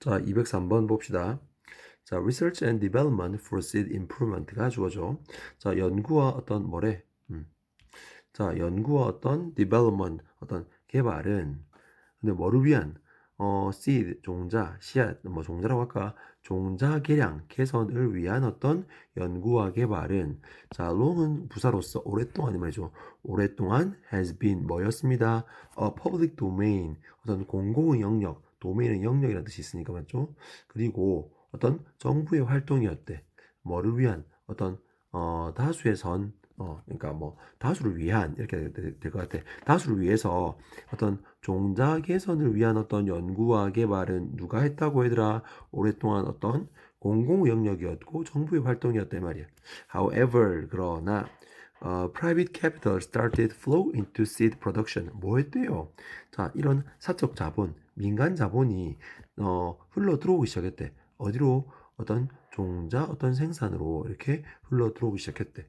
자, 203번 봅시다. 자, Research and Development for Seed Improvement가 주어져. 자, 연구와 어떤 뭐래? 자, 연구와 어떤 development, 어떤 개발은 근데 뭐를 위한 seed 종자, 씨앗, 뭐 종자라고 할까? 종자 개량, 개선을 위한 어떤 연구와 개발은 자, long은 부사로서 오랫동안 이 말이죠. 오랫동안 has been 뭐였습니다. public domain, 어떤 공공의 영역, 도메인은 영역이라는 뜻이 있으니까 맞죠? 그리고 어떤 정부의 활동이었대. 뭐를 위한 어떤 다수의 그러니까 뭐 다수를 위한 이렇게 될 것 같아. 다수를 위해서 어떤 종자 개선을 위한 어떤 연구와 개발은 누가 했다고 얘들아? 오랫동안 어떤 공공 영역이었고 정부의 활동이었단 말이야. However, 그러나 private capital started flow into seed production. 뭐 했대요? 자, 이런 사적 자본, 민간 자본이 흘러 들어오기 시작했대. 어디로? 어떤 종자, 어떤 생산으로 이렇게 흘러 들어오기 시작했대.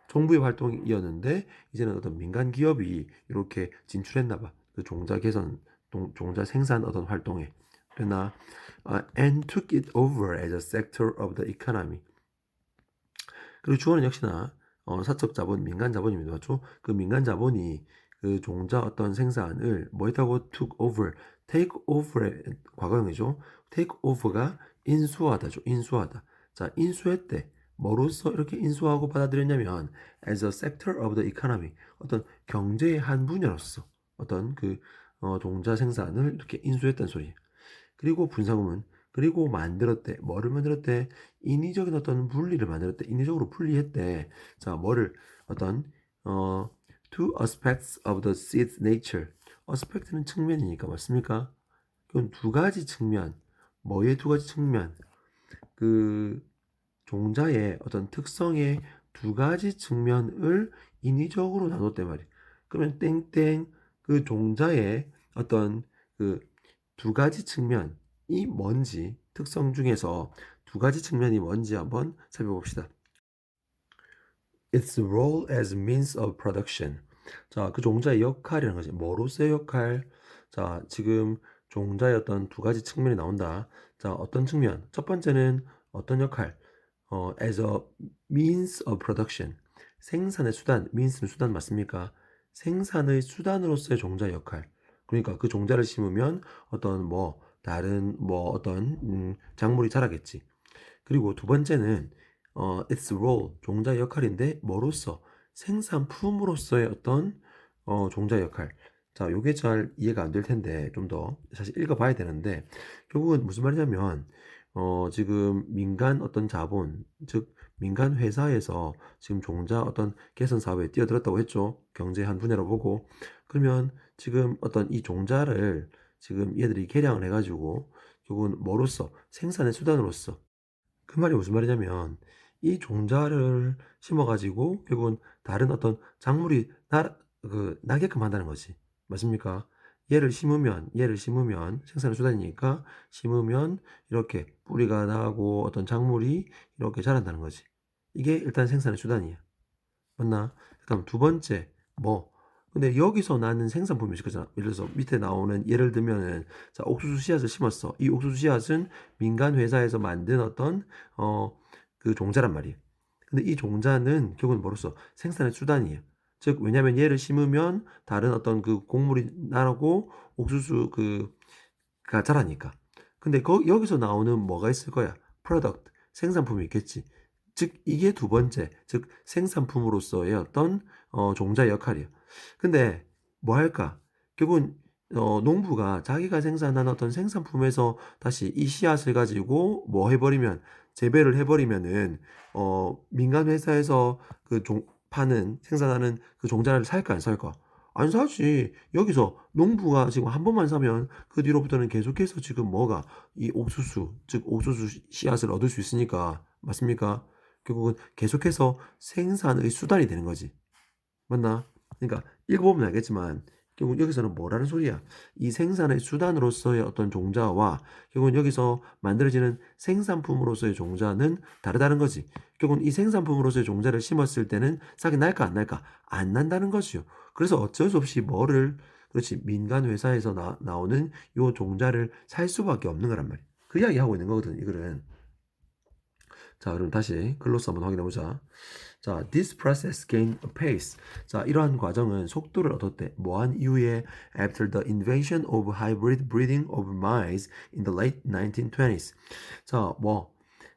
정부의 활동이었는데 이제는 어떤 민간 기업이 이렇게 진출했나 봐. 그 종자 개선, 종자 생산 어떤 활동에. 그러나 and took it over as a sector of the economy. 그리고 주어는 역시나 사적 자본, 민간 자본입니다. 맞죠? 그 민간 자본이 그 종자 어떤 생산을 뭐 했다고 took over, take over의 과거형이죠. take over가 인수하다죠. 인수하다. 자, 인수했대. 뭐로서 이렇게 인수하고 받아들였냐면 as a sector of the economy, 어떤 경제의 한 분야로서 어떤 그 종자 생산을 이렇게 인수했다는 소리. 그리고 분사구문, 그리고 만들었대. 뭐를 만들었대? 인위적인 어떤 분리를 만들었대. 인위적으로 분리했대. 자, 뭐를 어떤 two aspects of the seed's nature. aspect는 측면이니까 맞습니까? 그럼 두 가지 측면. 뭐의 두 가지 측면? 그 종자의 어떤 특성의 두 가지 측면을 인위적으로 나눴대 말이야. 그러면 땡땡 그 종자의 어떤 그 두 가지 측면이 뭔지 특성 중에서 두 가지 측면이 뭔지 한번 살펴봅시다. Its role as means of production. 자, 그 종자의 역할이라는 거지. 뭐로서의 역할? 자, 지금 종자의 어떤 두 가지 측면이 나온다. 자, 어떤 측면? 첫 번째는 어떤 역할? as a means of production. 생산의 수단, means는 수단 맞습니까? 생산의 수단으로서의 종자의 역할. 그러니까 그 종자를 심으면 어떤 뭐 다른 뭐 어떤 작물이 자라겠지. 그리고 두 번째는 its role 종자의 역할인데 뭐로서 생산품으로서의 어떤 종자의 역할. 자, 요게 잘 이해가 안 될 텐데 좀 더 사실 읽어봐야 되는데 결국은 무슨 말이냐면 지금 민간 어떤 자본 즉 민간 회사에서 지금 종자 어떤 개선 사업에 뛰어들었다고 했죠. 경제의 한 분야로 보고 그러면 지금 어떤 이 종자를 지금 얘들이 개량을 해가지고 결국은 뭐로서 생산의 수단으로서 그 말이 무슨 말이냐면 이 종자를 심어가지고 결국은 다른 어떤 작물이 나게끔 한다는 거지. 맞습니까? 얘를 심으면 생산의 수단이니까 심으면 이렇게 뿌리가 나고 어떤 작물이 이렇게 자란다는 거지. 이게 일단 생산의 수단이야. 맞나? 그다음 두 번째 뭐 근데 여기서 나는 생산품이 있을 거잖아. 예를 들어서 밑에 나오는 예를 들면은 자 옥수수 씨앗을 심었어. 이 옥수수 씨앗은 민간 회사에서 만든 어떤 그 종자란 말이에요. 근데 이 종자는 결국은 뭐로서 생산의 수단이에요. 즉 왜냐하면 얘를 심으면 다른 어떤 그 곡물이 나고 옥수수 그가 자라니까. 근데 여기서 나오는 뭐가 있을 거야? product 생산품이 있겠지. 즉 이게 두 번째, 즉 생산품으로서의 어떤 종자의 역할이에요. 근데 뭐 할까? 결국은 농부가 자기가 생산한 어떤 생산품에서 다시 이 씨앗을 가지고 뭐 해버리면 재배를 해버리면은 민간 회사에서 파는 생산하는 그 종자를 살까 안 살까? 안 사지. 여기서 농부가 지금 한 번만 사면 그 뒤로부터는 계속해서 지금 뭐가 이 옥수수, 즉 옥수수 씨앗을 얻을 수 있으니까 맞습니까? 결국은 계속해서 생산의 수단이 되는 거지. 맞나? 그러니까 읽어보면 알겠지만 결국 여기서는 뭐라는 소리야? 이 생산의 수단으로서의 어떤 종자와 결국은 여기서 만들어지는 생산품으로서의 종자는 다르다는 거지. 결국은 이 생산품으로서의 종자를 심었을 때는 싹이 날까 안 날까? 안 난다는 것이요. 그래서 어쩔 수 없이 그렇지 민간 회사에서 나오는 요 종자를 살 수밖에 없는 거란 말이야. 그 이야기 하고 있는 거거든, 이 글은. 자, 그럼 다시 글로스 한번 확인해 보자. 자, this process gained a pace. 자, 이러한 과정은 속도를 얻었대. 뭐한 이후에 after the invention of hybrid breeding of mice in the late 1920s. 자, 뭐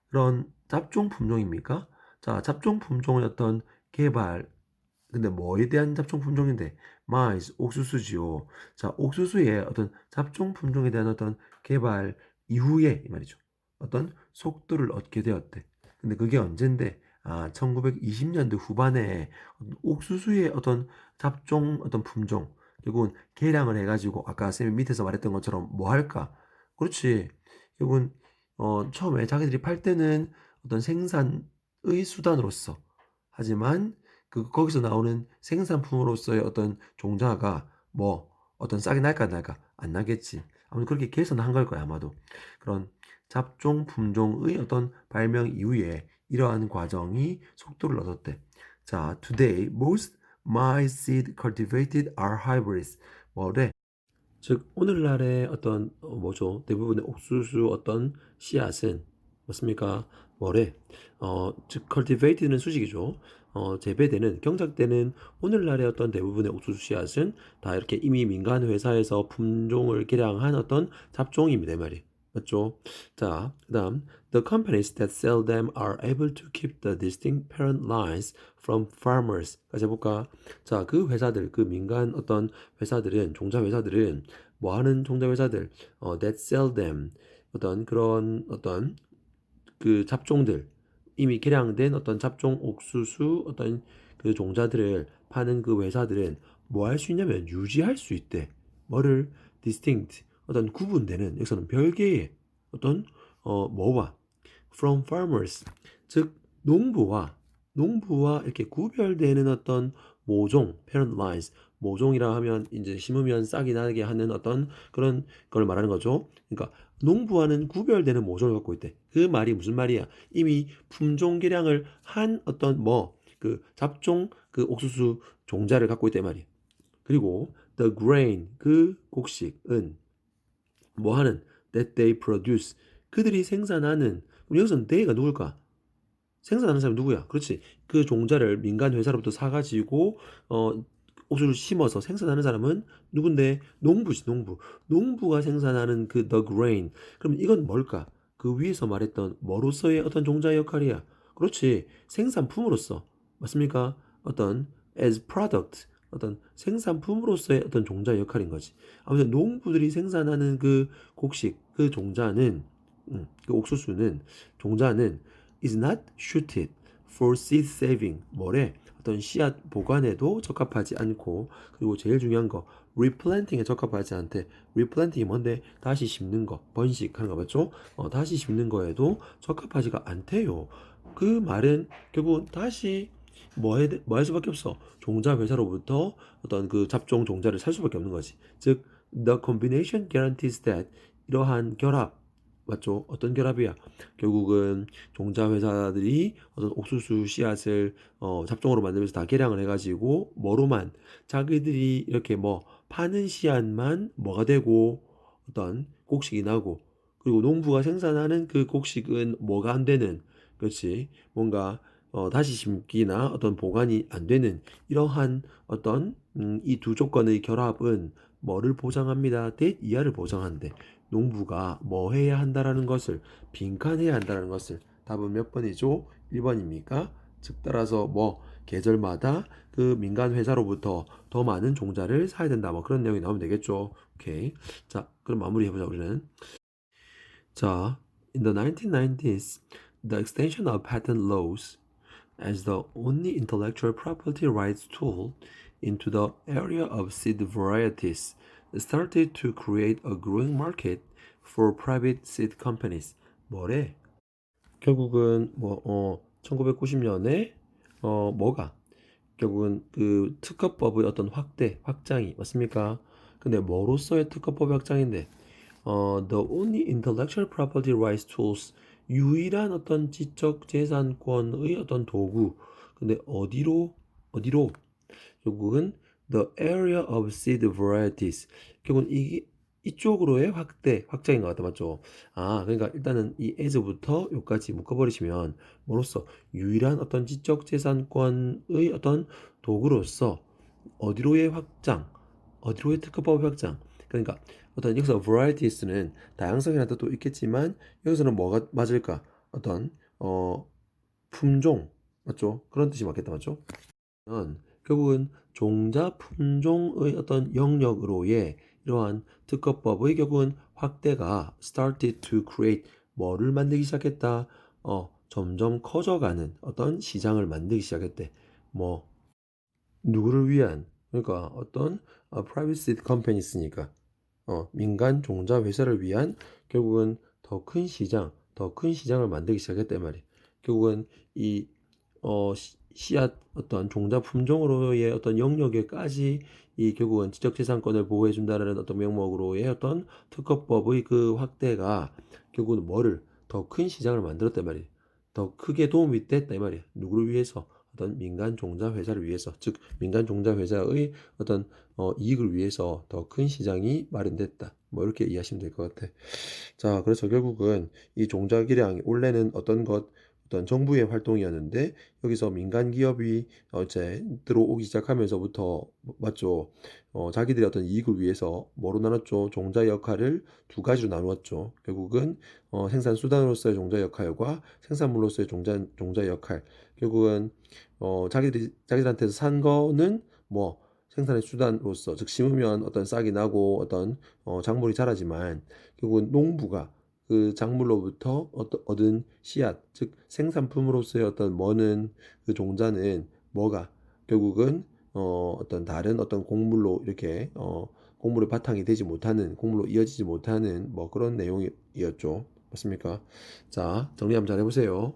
그런 잡종 품종입니까? 자, 잡종 품종의 어떤 개발. 근데 뭐에 대한 잡종 품종인데? 마이스, 옥수수지요. 자, 옥수수의 어떤 잡종 품종에 대한 어떤 개발 이후에 이 말이죠. 어떤 속도를 얻게 되었대. 근데 그게 언젠데? 아, 1920년대 후반에 옥수수의 어떤 잡종 어떤 품종 결국은 개량을 해가지고 아까 쌤이 밑에서 말했던 것처럼 뭐 할까? 그렇지. 결국은 처음에 자기들이 팔 때는 어떤 생산의 수단으로서 하지만 거기서 나오는 생산품으로서의 어떤 종자가 뭐 어떤 싹이 날까 안 날까 안 나겠지. 아무튼 그렇게 개선한 걸 거야 아마도. 그런 잡종 품종의 어떤 발명 이후에 이러한 과정이 속도를 얻었대. 자, today most maize seed cultivated are hybrids. 뭐래? 즉 오늘날의 어떤 뭐죠? 대부분의 옥수수 어떤 씨앗은 맞습니까? 뭐래? 즉 cultivate는 수식이죠. 재배되는 경작되는 오늘날의 어떤 대부분의 옥수수 씨앗은 다 이렇게 이미 민간 회사에서 품종을 개량한 어떤 잡종입니다, 이 말이. 맞죠? 자, 그다음 the companies that sell them are able to keep the distinct parent lines from farmers. 다시 해볼까? 자, 그 회사들, 그 민간 어떤 회사들은 종자 회사들은 뭐 하는 종자 회사들 that sell them 어떤 그런 어떤 그 잡종들 이미 개량된 어떤 잡종 옥수수 어떤 그 종자들을 파는 그 회사들은 뭐 할 수 있냐면 유지할 수 있대. 뭐를 distinct 어떤 구분되는 여기서는 별개의 어떤 뭐와 from farmers 즉 농부와 이렇게 구별되는 어떤 모종 parent lines 모종이라 하면 이제 심으면 싹이 나게 하는 어떤 그런 걸 말하는 거죠. 그러니까 농부와는 구별되는 모종을 갖고 있대. 그 말이 무슨 말이야? 이미 품종 개량을 한 어떤 뭐 그 잡종 그 옥수수 종자를 갖고 있단 말이야. 그리고 the grain 그 곡식은 뭐 하는 that they produce 그들이 생산하는 그럼 여기서는 they가 누굴까? 생산하는 사람이 누구야? 그렇지. 그 종자를 민간 회사로부터 사가지고 옥수수를 심어서 생산하는 사람은 누군데? 농부지, 농부. 농부가 생산하는 그 the grain. 그럼 이건 뭘까? 그 위에서 말했던 뭐로서의 어떤 종자의 역할이야. 그렇지. 생산품으로서. 맞습니까? 어떤 as product. 어떤 생산품으로서의 어떤 종자의 역할인 거지. 아무튼 농부들이 생산하는 그 곡식, 그 종자는, 그 옥수수는, 종자는 is not suited for seed saving. 뭐래? 어떤 씨앗 보관에도 적합하지 않고 그리고 제일 중요한 거 replanting에 적합하지 않대. replanting이 뭔데? 다시 심는 거, 번식하는 거 맞죠? 다시 심는 거에도 적합하지가 않대요. 그 말은 결국 다시 뭐 할 수밖에 없어. 종자 회사로부터 어떤 그 잡종 종자를 살 수밖에 없는 거지. 즉, the combination guarantees that 이러한 결합 맞죠? 어떤 결합이야? 결국은 종자 회사들이 어떤 옥수수 씨앗을 잡종으로 만들면서 다 개량을 해가지고 뭐로만 자기들이 이렇게 뭐 파는 씨앗만 뭐가 되고 어떤 곡식이 나고 그리고 농부가 생산하는 그 곡식은 뭐가 안 되는 그렇지 뭔가 다시 심기나 어떤 보관이 안 되는 이러한 어떤 이 두 조건의 결합은 뭐를 보장합니다. 대 이하를 보장한대. 농부가 뭐 해야 한다라는 것을 빈칸해야 한다라는 것을 답은 몇 번이죠? 1번입니까? 즉 따라서 뭐 계절마다 그 민간 회사로부터 더 많은 종자를 사야 된다. 뭐 그런 내용이 나오면 되겠죠. 오케이. 자, 그럼 마무리해 보자 우리는. 자, in the 1990s, the extension of patent laws as the only intellectual property rights tool into the area of seed varieties started to create a growing market for private seed companies. 뭐래? 결국은 1990년에 뭐가 결국은 그 특허법의 어떤 확장이 맞습니까? 근데 뭐로서의 특허법의 확장인데 the only intellectual property rights tools 유일한 어떤 지적 재산권의 어떤 도구. 근데 어디로? 결국은 the area of seed varieties. 결국은 이쪽으로의 확장인 것 같다. 맞죠? 아, 그러니까 일단은 이 as부터 여기까지 묶어버리시면 뭐로써 유일한 어떤 지적재산권의 어떤 도구로서 어디로의 확장, 어디로의 특허법의 확장. 그러니까 어떤 여기서 varieties,는 다양성이라는 뜻도 있겠지만 여기서는 뭐가 맞을까? 어떤 품종, 맞죠? 그런 뜻이 맞겠다. 맞죠? 결국은 종자 품종의 어떤 영역으로의 이러한 특허법의 결국은 확대가 started to create 뭐를 만들기 시작했다. 점점 커져가는 어떤 시장을 만들기 시작했대. 뭐 누구를 위한, 그러니까 어떤 private companies니까 민간 종자 회사를 위한 결국은 더 큰 시장, 더 큰 시장을 만들기 시작했단 말이에요. 결국은 이 씨앗 어떤 종자 품종으로의 어떤 영역에까지 이 결국은 지적재산권을 보호해준다는 어떤 명목으로의 어떤 특허법의 그 확대가 결국은 뭐를 더 큰 시장을 만들었단 말이에요. 더 크게 도움이 됐다 이 말이에요. 누구를 위해서? 어떤 민간 종자 회사를 위해서, 즉 민간 종자 회사의 어떤 이익을 위해서 더 큰 시장이 마련됐다. 뭐 이렇게 이해하시면 될 것 같아. 자, 그래서 결국은 이 종자기량이 원래는 어떤 정부의 활동이었는데 여기서 민간 기업이 이제 들어오기 시작하면서부터 맞죠? 자기들의 어떤 이익을 위해서 뭐로 나눴죠? 종자 역할을 두 가지로 나누었죠. 결국은 생산 수단으로서의 종자 역할과 생산물로서의 종자 역할. 결국은 자기들한테서 산 거는 뭐 생산의 수단으로서, 즉 심으면 어떤 싹이 나고 어떤 작물이 자라지만 결국은 농부가 그 작물로부터 얻은 씨앗, 즉 생산품으로서의 어떤 뭐는 그 종자는 뭐가 결국은 어떤 다른 어떤 곡물로 이렇게 곡물의 바탕이 되지 못하는, 곡물로 이어지지 못하는 뭐 그런 내용이었죠. 맞습니까? 자, 정리 한번 잘 해보세요.